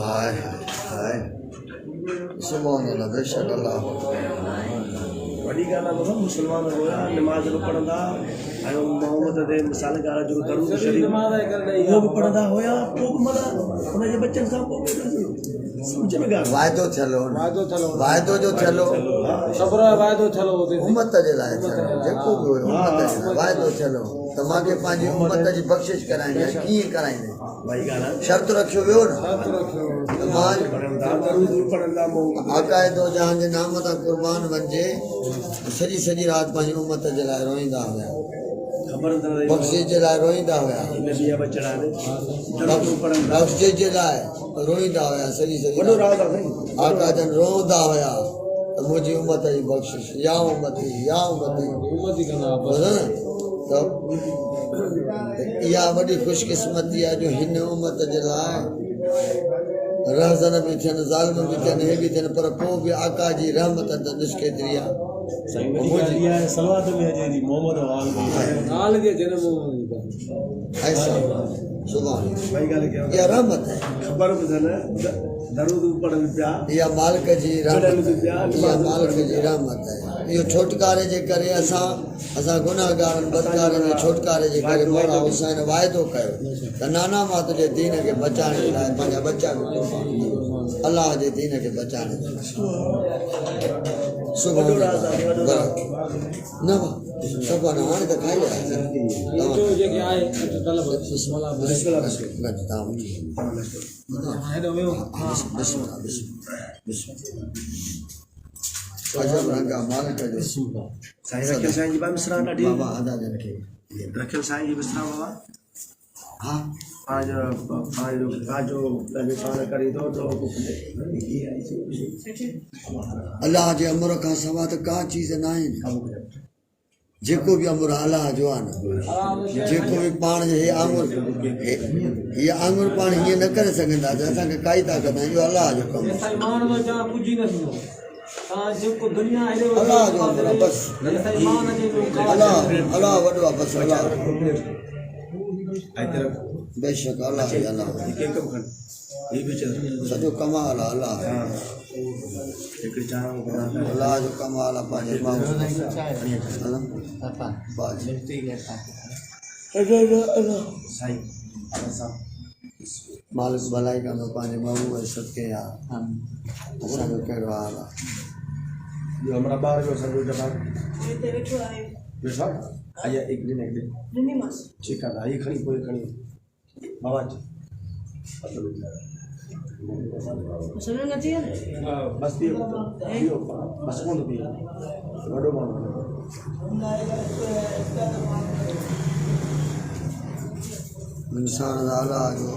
हाय हाय सुभान अल्लाह बेशक अल्लाह वॾी ॻाल्हि आहे बाबा मुस्लमान हुया नमाज़ बि पढ़ंदा ऐं मोहम्मद ते मिसाल ॻाल्हि जो दरूद शरीफ़ उहो बि पढ़ंदा हुया पोइ बि मतिलबु हुनजे बचनि सां पोइ सम्झ में ॻाल्हि वाइदो थियलो वाइदो जो थियलो सब्र वाइदो थियलो उम्मत जे लाइ थियलो जेको बि हुयो उम्मत जे लाइ वाइदो थियलो त मूंखे पंहिंजी उम्मत जी बख़्शिश कराइणी आहे कीअं कराईंदे भई ॻाल्हि आहे शर्त रखियो वियो न त मां दरूद बि पढ़ंदा आक़ाइदो जहां जे नाम तां क़ुर्बान बणिजे सॼी राति पंहिंजी उम्मत जे लाइ रोईंदा हुया बख़्शिश जे लाइ रोईंदा हुया बख़्शिश जे लाइ रोईंदा हुया सॼी आका जन रोंदा हुया त मुंहिंजी उम्मत जी बख़्शिश या उम्मती त इहा वॾी ख़ुशकिस्मती आहे जो हिन उम्मत जे लाइ रहज़न बि थियनि ज़ालिम बि थियनि हे बि थियनि पर पोइ बि आका जी रहमत त निष्केतरी आहे ऐसा सुभान इहा रहमत है ख़बर बि अथनि दरूद बि पढ़नि पिया इहा मालिक जी रहमत इहा मालिक जी रहमत है इहो छुटकारे जे करे असां गुनाहगारनि बदकारनि जे छुटकारे जे करे मौला हुसैन वाइदो कयो त नाना मां तुंहिंजे दीन खे बचाइण जे लाइ पंहिंजा बच्चा बि अलाह जे दीन खे बचाइण जे लाइ सुभाणे न सुभाणे हाणे त खाई मालिक जो साईं रखियल साईं जी मिसरा ॾाढी बाबा अदा जन खे रखियल साईं जी मिसरा बाबा हा अलाह जे अमर खां सवा त का चीज़ न आहिनि जेको बि अमर अलाह जो आहे न जेको बि पाण हीअ आंगुर पाण हीअं न करे सघंदा असांखे काई ताक़त आहे इहो अलाह जो कमु अलाह जो अमर आहे बसि अलाह वॾो आहे बसि अलाह बेशक अलाह सॼो कमाल आहे अलाह अलाह जो कमाल आहे पंहिंजे मालिक भलाई कंदो पंहिंजे महबूब जे सदके आहे असांजो कहिड़ो हाल आहे हमारा बाहर जो सब जगह बेशक आया एक दिन ठीक है ये खड़ी कोई खड़ी बाबा जी सुनो नथी बस पियो बस कौन पियो वडो मानो इंसान अलाह जो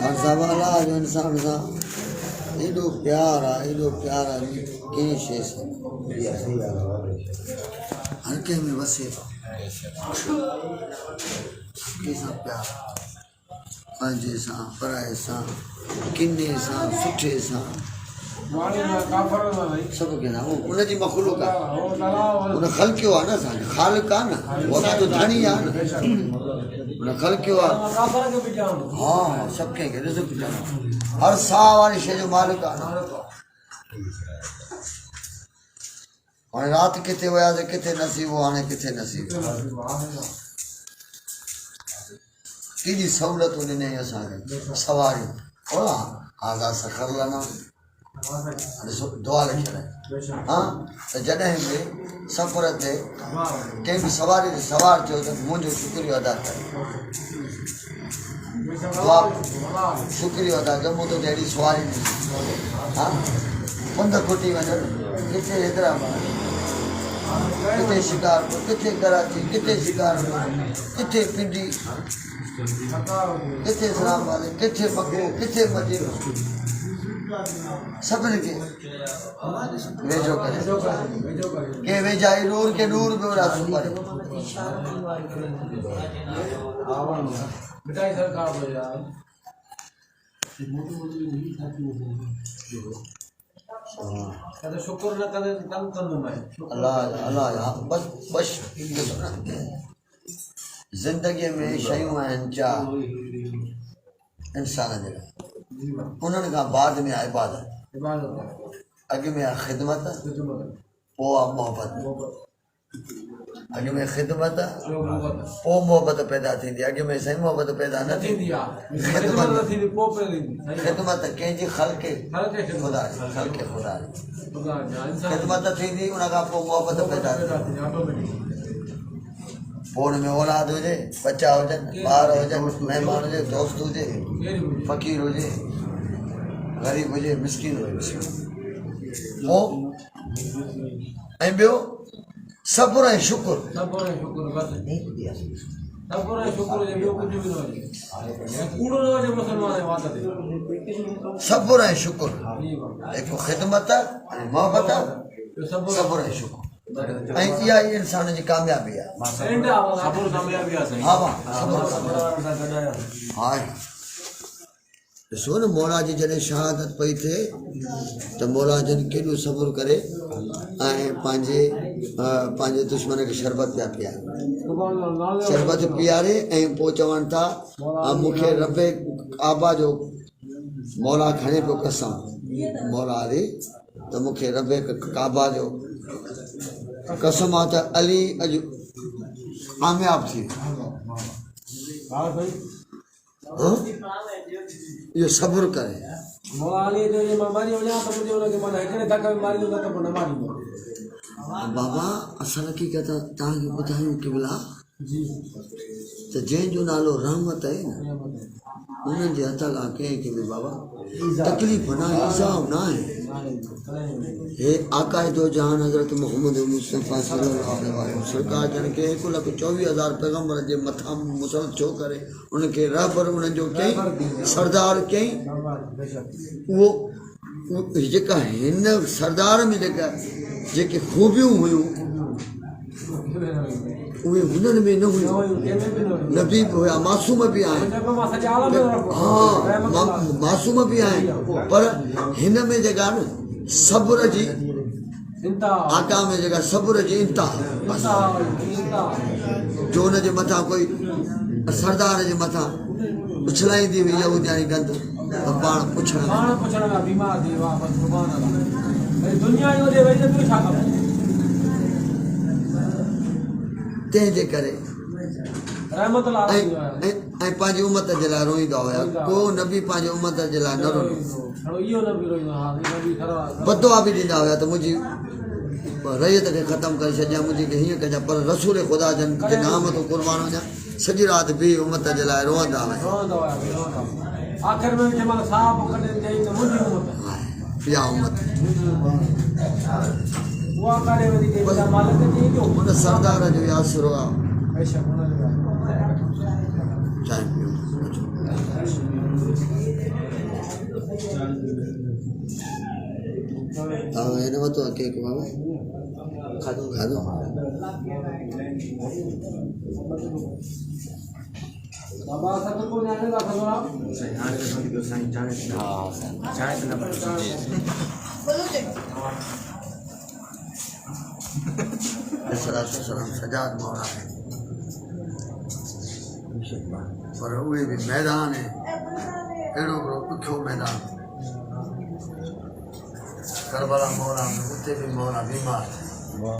हर सब अलाह जो इंसान सां एॾो प्यार आहे कंहिं शइ सां हर कंहिं में वसे थो कंहिंसां प्यार पंहिंजे सां पराए सां किने सां सुठे सां सभु कंहिंसां उनजी मखलूक आहे उन ख़लकियो आहे न असांखे ख़ालिक आहे न उहो जो धणी आहे न उन ख़लकियो आहे हा सभु कंहिंखे रिज़्क़ ॾियणो हर साह वारी शइ जो मालिक आहे न हाणे राति किथे वियासीं किथे नसीब हो हाणे किथे नसीब केॾी सहूलियतूं ॾिनई असांखे सवारियूं ओला आज़ा सखर लना दुआ लिखियल आहे हा त जॾहिं बि सफ़र ते कंहिं बि सवारी ते सवार थियो त मुंहिंजो शुक्रियो अदा करे दुआ शुक्रियो अदा कयो मूं त अहिड़ी सवारी ॾिनी हा पंध खुटी वञनि किथे हैदराबाद किथे शिकारपुर किथे कराची किथे शिकारपुर किथे पिंडी किथे इस्लामाबाद किथे मको किथे मदीनो सभिनी खे वेझो करे के वेझाई नूर के नूर में रास पड़े शुक्र न करे तंग कंदुमि अल्लाह अल्लाह बस बस ज़िंदगी में शयूं आहिनि चार इंसान जे लाइ, उन्हनि खां बाद में आहे इबादत, अॻु में आहे ख़िदमत, पोइ आहे मोहबत। अॻु में ख़िदमत, पोइ मोहबत पैदा थींदी। अॻु में साईं मोहबत पैदा न थींदी। ख़िदमत कंहिंजी ख़ल्क़े ख़ुदा जी, ख़ल्क़े ख़ुदा जी ख़िदमत थींदी, उन खां पोइ मोहबत पैदा थींदी। पोइ हुन में औलाद हुजे, बच्चा हुजनि, ॿार हुजनि, महिमान हुजे, दोस्त हुजे, फ़क़ीर हुजे, ग़रीब हुजे, मिस्किन हुजे। पोइ ऐं ॿियो सब्र ऐं शुकुर। सब्र ऐं शुकुर, हिकु ख़िदमत ऐं मोहबत, सब्र ऐं शुकुर, ऐं इहा ई इंसान जी कामयाबी आहे। हा ॾिसो न, मौला जी जॾहिं शहादत पई थिए त मौला जन केॾो सब्र करे ऐं पंहिंजे दुश्मन खे शरबत पिया पीआरे, शरबत पीआरे ऐं पोइ चवनि था मूंखे रबे काबा जो मौला खणे पियो कसम, मौला अली त मूंखे रबे काबा जो कसम आहे त अली अॼु कामयाब थी इहो सब्र करे। बाबा असल हक़ीक़त तव्हांखे ॿुधायूं क़िबला त जंहिंजो नालो रहमत आहे न, उन्हनि जे हथ खां कंहिंखे बि बाबा तकलीफ़ न आहे, हिसाब न आहे। हे आकाए दो जहान हज़रत मोहम्मद मुस्तफ़ा सल्लल्लाहु अलैहि वसल्लम सरकार जन खे 1,24,000 पैगम्बर जे मथां मुसलत छो करे उनखे रहबर उन्हनि जो कयईं, सरदार कयईं। उहो जेका हिन सरदार में जेके ख़ूबियूं हुयूं उहे हुननि में न हुयूं। नबी बि हुया, मासूम बि आहिनि, हा मासूम बि आहिनि, पर हिन में जेका न सब्र जी आका में जेका सब्र जी इंतिहा जो हुन जे मथां कोई सरदार जे मथां उछलाईंदी हुई यहूदियानी गंद त पाण पुछण तंहिंजे करे ऐं पंहिंजी उमत जे लाइ रोईंदा हुया। को नबी पंहिंजे उमत जे लाइ न रोईंदो, बदुआ बि ॾींदा हुया त मुंहिंजी रैयत खे ख़तमु करे छॾियां, मुंहिंजी हीअं कजां, पर रसूल ख़ुदा जन जे नाम तो क़ुर्बान वञा, सॼी राति बि उमत जे लाइ रोअंदा हुया। इहा उमत हुन सरदार जो आसरो आहे। हिन वरितो आहे केक बाबा, खाधो खाधो सजाद मौला है, पर उहे बि मैदान है, अहिड़ो हिकिड़ो ॾुखियो मैदान करबला मौला में, उते बि मौला बीमार